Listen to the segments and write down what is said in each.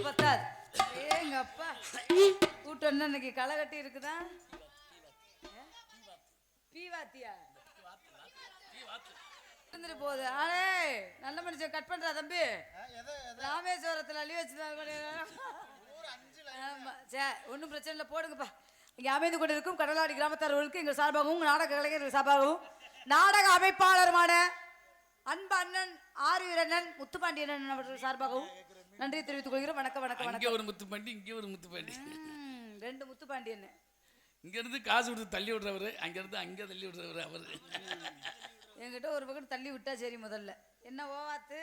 பத்தாது. எங்க அப்பா கூட்டம் இன்னைக்கு களை கட்டி இருக்குதா? பீவாத்தியா இருந்துட்டு போகுது. ஆளே நல்ல மனுஷன் கட் பண்றா தம்பி. ராமேஸ்வரத்துல அள்ளி வச்சுதான். சரி ஒன்றும் பிரச்சனை இல்லை, போடுங்கப்பா. இங்கே அமைந்து கொண்டிருக்கும் கடலாடி கிராமத்தார்களுக்கு எங்கள் சார்பாகவும் நாடக கலைஞர்கள் சார்பாகவும் நாடக அமைப்பாளருமான அன்பு அண்ணன் ஆறு வீரண்ணன் முத்துப்பாண்டியன் அவர்கள் சார்பாகவும் நன்றி தெரிவித்துக் கொள்கிறோம். வணக்கம் வணக்கம் வணக்கம். ஒரு முத்துப்பாண்டி, இங்கே ஒரு முத்துப்பாண்டி, ரெண்டு முத்துப்பாண்டியன். இங்க இருந்து காசு கொடுத்து தள்ளி விடுறவரு, அங்க இருந்து அங்கே தள்ளி விடுறவரு அவரு. என்கிட்ட ஒரு பக்கம் தள்ளி விட்டா சரி. முதல்ல என்ன ஓவாத்து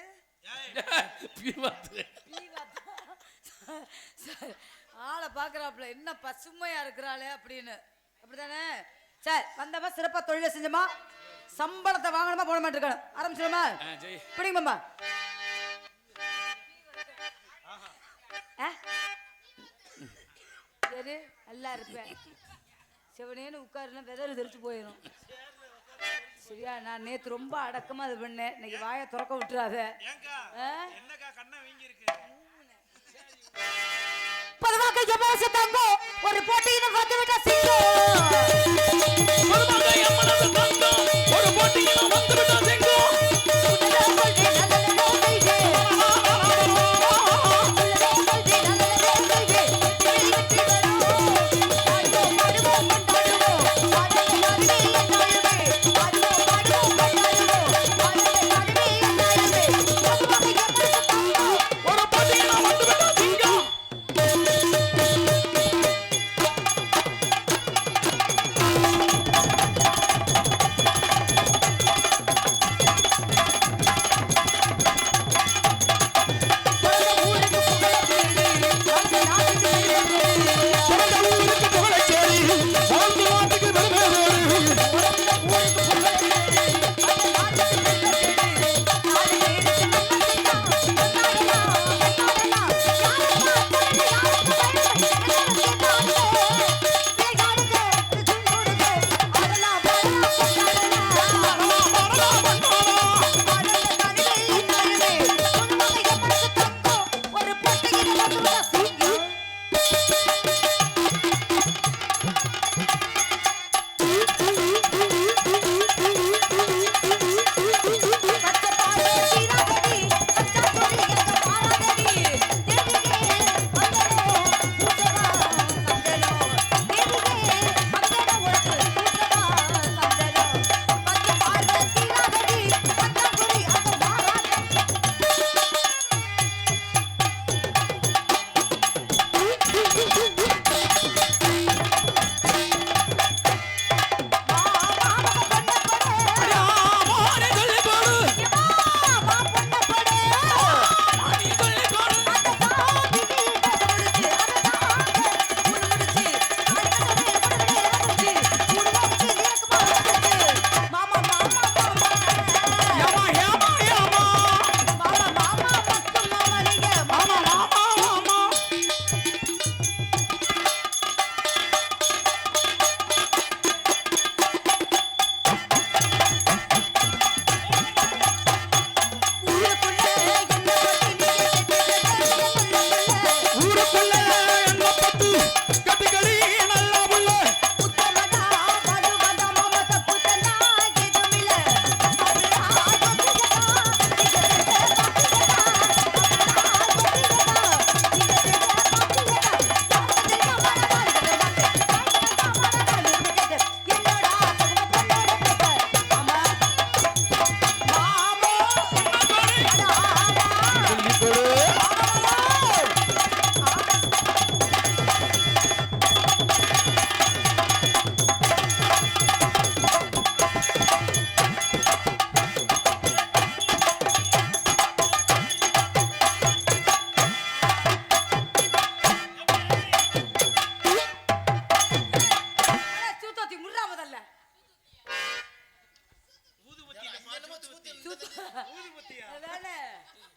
ஆளை பாக்குறாப்புல என்ன பசுமையா இருக்கிறாளே அப்படின்னு. அப்படித்தானே? சரி வந்தப்ப சிறப்பா தொழிலை செஞ்சோமா, சம்பளத்தை வாங்கணுமா போட மாட்டிருக்கணும். ஆரம்பிச்சிடுமா? பிடிங்கம்மா. சரி நல்லா இருப்பேன். சிவனேன்னு உட்காருன்னா வெதறு தெரிச்சு போயிடும். சரியா? நான் நேத்து ரொம்ப அடக்கமா இது பண்ணேன். இன்னைக்கு வாயை திறக்க விட்டுறாத. பொதுவாக ஒரு போட்டியின வந்து விட்ட ஒரு போட்டியின வந்து விட்ட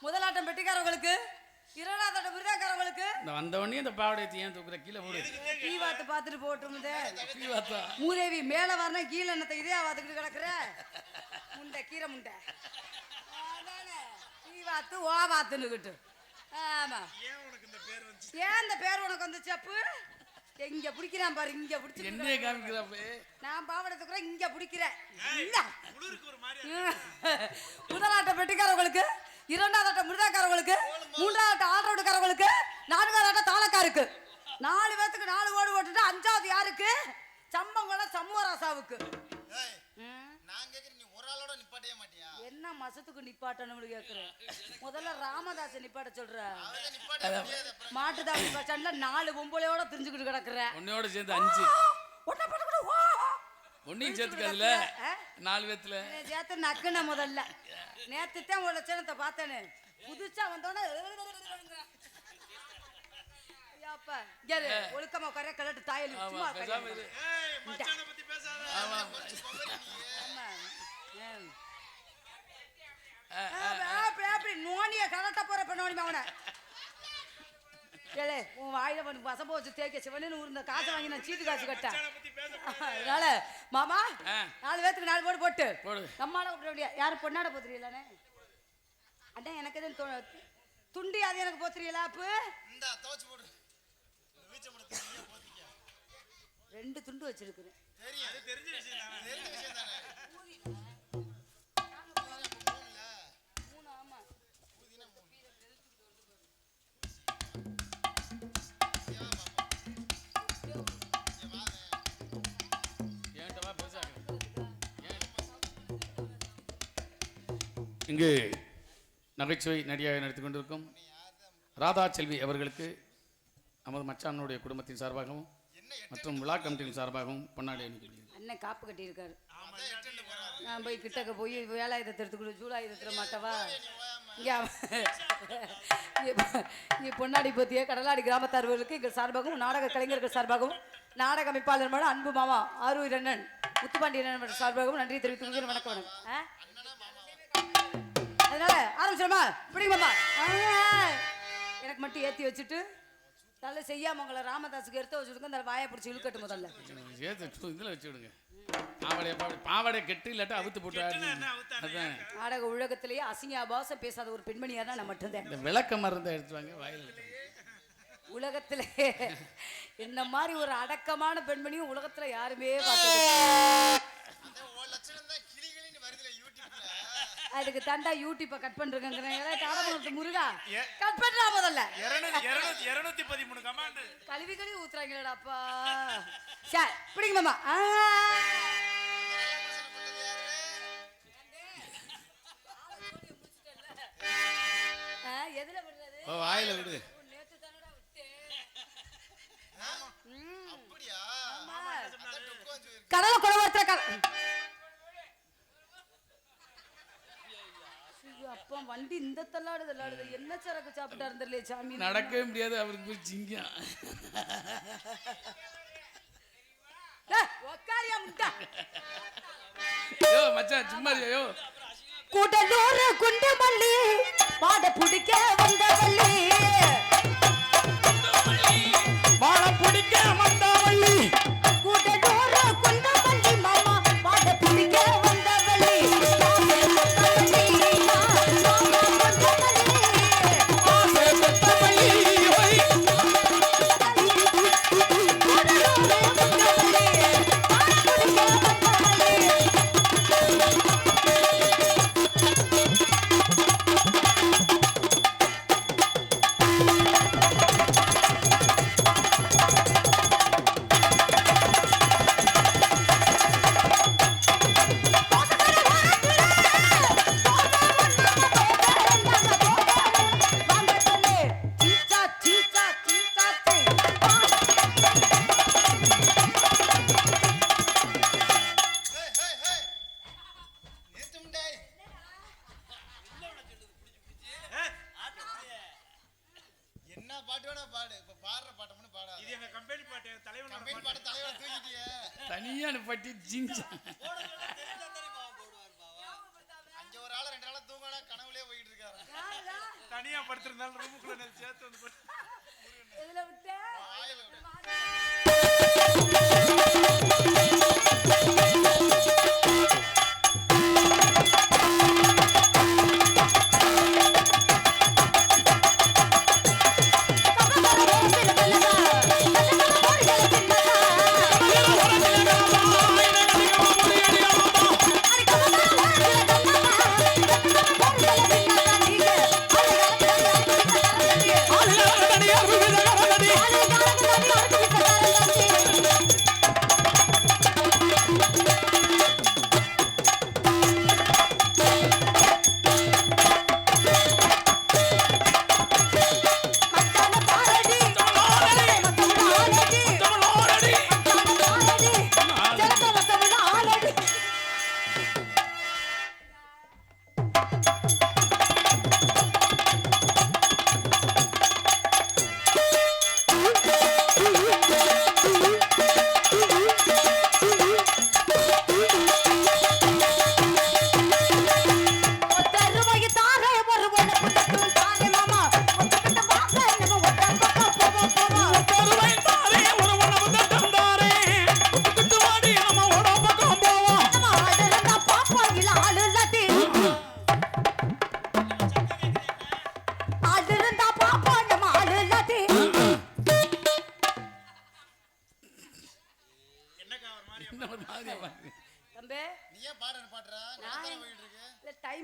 முதலாட்டம் பெட்டிக்காரங்களுக்கு, இரண்டாவது விருதாக்காரங்களுக்கு வந்தவொடனே இந்த பாவடையத்தை ஏன் தூக்குற கீழே போடு. பீவாத்து பார்த்துட்டு போட்டுருமுதே. பீவாத்தா மூதேவி மேல வரணும் கீழே என்னத்தை இதே பார்த்துக்கிட்டு கிடக்குற முண்டை கீரை முண்டை. பீவாத்து ஓ வாத்துன்னுக்கிட்டு ஆமா ஏன் உனக்கு இந்த பேர் வந்துச்சு? ஏன் இந்த பேர் உனக்கு வந்துச்சு அப்பு? இங்க பிடிக்கிறான் பாரு, இங்க பிடிச்சு என்னைய காமிக்கிறாப்ப நான் பாவடத்துக்குற இங்க பிடிக்கிறேன். இல்ல குளிருக்கு ஒரு மாதிரி முதலாட்ட பெட்டிக்காரவங்களுக்கு, இரண்டாவது ஆட்ட மிருதாக்காரவங்களுக்கு, மூன்றாவது ஆட்ட ஆல்ரவுண்டுக்காரவங்களுக்கு, நான்காவது ஆட்ட தாளக்காருக்கு, 4 பேத்துக்கு 4 ஓடு ஓட்டுட்டு 5வது யாருக்கு? சம்பங்குளம் சம்மராசாவுக்கு. நான் கேக்குறேன், நீ ஒரு ஆளோட நிப்பாட்டவே மாட்டியா? என்ன மசத்துக்கு நிப்பாட்டணும்னு கேக்குறேன். முதல்ல ராமதாஸ் நிப்பாட்ட சொல்ற. மாட்டுதாவணி பஸ் ஸ்டாண்ட்ல 4 பொம்பளையோட திரிஞ்சுக்கிட்டு கிடக்குற. உன்னையோட சேர்ந்து 5 ஒட்ட படுக்குடு வா. ஒன்னையும் சேர்த்துக்காதுல 4 பேத்துல சேர்த்து நக்குன முதல்ல. நேத்து தான் ஒரு லட்சணத்தை பார்த்தேன்னு புதுசா வந்தோடனே ஐயாப்பா கேரு ஒழுக்கமா கரைய கலட்டு தாயலி சும்மா பேசாம இரு. ஏய் மச்சானை பத்தி பேசாத. ஆமா. அப்படி நோனிய கலட்ட போற பண்ணி அவனை ஏலே உன் வாயில வந்து வசம்ப வச்சு தேய்க்க சிவனு ஊர்ந்த காசை வாங்கி நான் சீட்டு காசு கட்டேன். மச்சானை பத்தி பேச அதனால மாமா 4 பேத்துக்கு 4 போடு போட்டு போடு. நம்மாட விட முடியாது. யாரும் பொண்ணாட போத்துறீங்களானே? அண்ணா எனக்கு எதுவும் துண்டி அது எனக்கு போத்துறீங்களா? அப்பு இந்தா தோச்சு போடு. வீச்ச முடத்து நீயே போத்திக்க. 2 துண்டு வச்சிருக்கிறேன். தெரியும், அது தெரிஞ்ச விஷயம் தானே. தெரிஞ்ச விஷயம் தானே. இங்கு நகைச்சுவை நடிகையாக நடித்துக் கொண்டிருக்கும் ராதா செல்வி அவர்களுக்கு நமது மச்சானுடைய குடும்பத்தின் சார்பாகவும் மற்றும் விழா கமிட்டியின் சார்பாகவும் பொன்னாடி அணிவிக்கிறேன். அண்ணன் காப்பு கட்டியிருக்காரு. நான் போய் கிட்டக்க போய் வேலாயுதத்தை எடுத்துக்கிட்டு ஜூலாயுதத்தில் மாட்டவா இங்கே பொன்னாடி பற்றிய கடலாடி கிராமத்தார்களுக்கு எங்கள் சார்பாகவும் நாடக கலைஞர்கள் சார்பாகவும் நாடக அமைப்பாளர் அன்பு மாமா ஆரூர் அண்ணன் முத்துப்பாண்டியன் சார்பாகவும் நன்றி தெரிவித்துக் கொள்கிறேன். வணக்கம் வணக்கம். அதனால ஆரம்பிச்சிடமா? பிடிங்க மாமா. எனக்கு மட்டும் ஏற்றி வச்சுட்டு நல்ல செய்யாம உங்களை ராமதாஸுக்கு எடுத்து வச்சுருக்க அந்த வாயை பிடிச்சி இழுக்கட்டு முதல்ல சேர்த்து இதில் வச்சு விடுங்க. பாவாடை கெட்டு இல்லாட்டா அவுத்து போட்டு அதான் நாடக உலகத்திலேயே அசிங்க அபாசம் பேசாத ஒரு பெண்மணியா தான் நான் மட்டும்தான். இந்த விளக்க மருந்தை எடுத்துவாங்க வாயில். உலகத்திலே என்ன மாதிரி ஒரு அடக்கமான பெண்மணியும் உலகத்துல யாருமே பார்த்தது. அதுக்கு தாண்டா யூடியூப்பை கட் பண்றேங்க. முருகா கட் பண்றா முதல்ல. 213 கமாண்ட் கழுவி கழுவி ஊத்துறாங்களாடாப்பா. சரி பிடிங்க மாமா. எதுல விடுறது? வாயில விடு. கடலை குளவரத்துல அப்பா வண்டி இந்த தள்ளாடுது என்ன சரக்கு சாப்பிட்டா இருந்தே சாமி. நடக்கவே முடியாது அவருக்கு போய் சிங்கம். மச்சான் சும்மா கூட்டலூர் குண்டுமல்லி பாட பிடிக்க வந்தவள்ளி வாழ பிடிக்க வந்தவள்ளி கூட்டலூர் குண்டுமல்லி மாமா பாட பிடிக்க வந்தவள்ளி தனியா பட்டி ஜிஞ்சா தனியா படுத்திருந்தாலும் ரூமுக்குள்ள சேர்த்து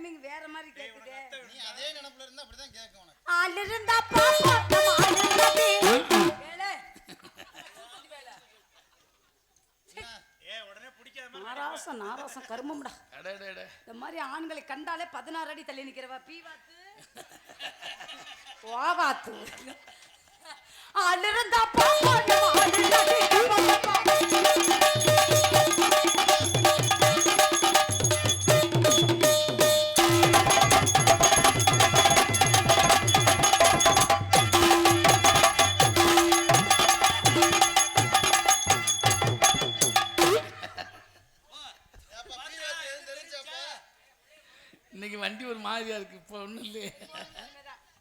டைமிங் வேற மாதிரி கேக்குதே. நீ அதே நினைப்புல இருந்தா அப்படிதான் கேட்கும் உனக்கு. ஆள் இருந்தா பாப்பா நம்ம ஆள் இருந்தா வேலை. உடனே பிடிக்காம நாராசம் கருமம்டா. அடடடட. இந்த மாதிரி ஆண்களை கண்டாலே 16 அடி தள்ளி நிக்கிறவா பீவாத்து ஓவாத்து. ஆள் இருந்தா பாப்பா நம்ம ஆள் இருந்தா இன்னைக்கு வண்டி ஒரு மாதிரியா இருக்கு. இப்போ ஒன்றும் இல்லையே.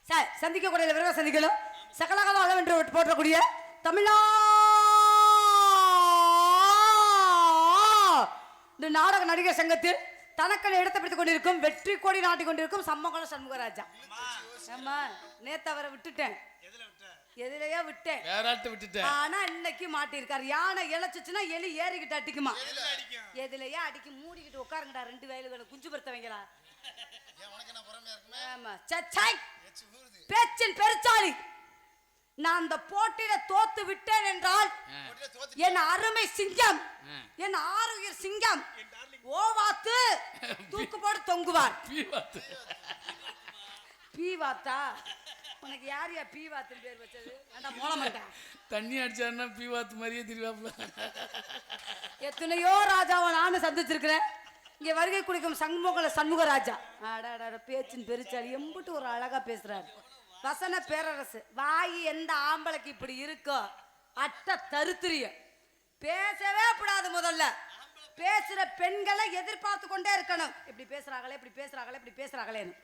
சார் சந்திக்கக்கூடிய விரைவாக சந்திக்கணும். சகலகலாலம் என்று போற்றக்கூடிய இந்த நாடக நடிகர் சங்கத்தில் தனக்கென இடத்தை பிடித்துக் கொண்டிருக்கும் வெற்றி கோடி நாட்டிக் கொண்டிருக்கும் சம்மகுளம் சண்முகராஜா. ஆமா நேத்து அவரை விட்டுட்டேன். எதுலயோ விட்டேன், வேறாட்ட விட்டுட்டேன். ஆனா இன்னைக்கு மாட்டிருக்காரு. யானை இழைச்சுச்சுன்னா எலி ஏறிக்கிட்டு அடிக்குமா? எதுலயே அடிக்கி மூடிக்கிட்டு உட்காருங்கடா. 2 வயலுகளை குஞ்சு பருத்தவங்களா? ஆமா பேச்சின் பெருச்சாளி. நான் அந்த போட்டியில தோத்து விட்டேன் என்றால் என் அருமை சிங்கம், என் ஆறுயிர் சிங்கம் ஓவாத்து தூக்கு போட்டு தொங்குவார். பீவாத்தா உனக்கு யார் பீவாத்துன்னு பேர் வச்சது? போட மாட்டேன். தண்ணி அடிச்சாருன்னா பீவாத்து மாதிரியே திருவாப்புல. எத்தனையோ ராஜாவை நானும் சந்திச்சிருக்கிறேன். இங்க வருகை குடிக்கும் சண்முகராஜா பேச்சின் பெருச்சாளி எம்பிட்டு ஒரு அழகா பேசுறாரு. வசன பேரரசு. வாயி எந்த ஆம்பளைக்கு இப்படி இருக்கோ அட்ட தருத்திரிய பேசவே கூடாது. முதல்ல பேசுற பெண்களை எதிர்பார்த்து கொண்டே இருக்கணும். இப்படி பேசுறாங்களே இப்படி பேசுறாங்களே இப்படி பேசுறாங்களேன்னு.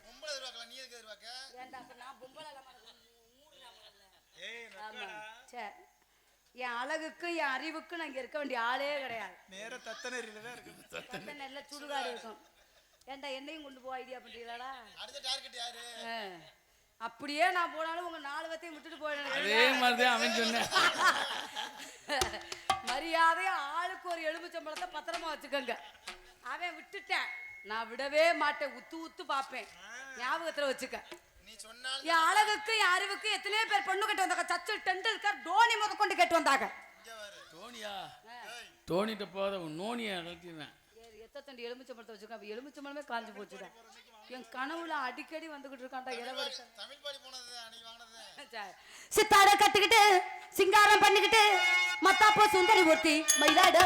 என் அழகுக்கு என் அறிவுக்கு நான் இங்க இருக்க வேண்டிய ஆளே கிடையாது. நல்ல சுடுகாடு இருக்கும். ஏன்டா என்னையும் கொண்டு போக ஐடியா பண்றீங்களாடா? அப்படியே நான் போனாலும் உங்க 4 பேத்தையும் விட்டுட்டு போயிடணும். அதே மாதிரிதான் அவன் சொன்னேன். மரியாதையா ஆளுக்கு ஒரு எலும்புச்சம்பளத்தை பத்திரமா வச்சுக்கோங்க. அவன் விட்டுட்டேன், நான் விடவே மாட்டேன். உத்து உத்து பாப்பேன். ஞாபகத்துல வச்சுக்க. என் அழகுக்கு என் அறிவுக்கு எத்தனையோ பேர் பொண்ணு கட்டு வந்தாங்க. சச்சின் டெண்டுல்கர், தோனி முத கொண்டு கேட்டு வந்தாங்க. தோனியா? தோனிட்ட போத நோனியா அழட்டினேன். எத்தனை எலுமிச்சம்பழத்தை வச்சுருக்கேன். எலுமிச்சம்பழமே காஞ்சி போச்சுதான். என் கனவுல அடிக்கடி வந்துகிட்டு இருக்கான்டா. சித்தார கட்டுக்கிட்டு சிங்காரம் பண்ணிக்கிட்டு மத்தாப்போ சுந்தரி ஒருத்தி மயிலாட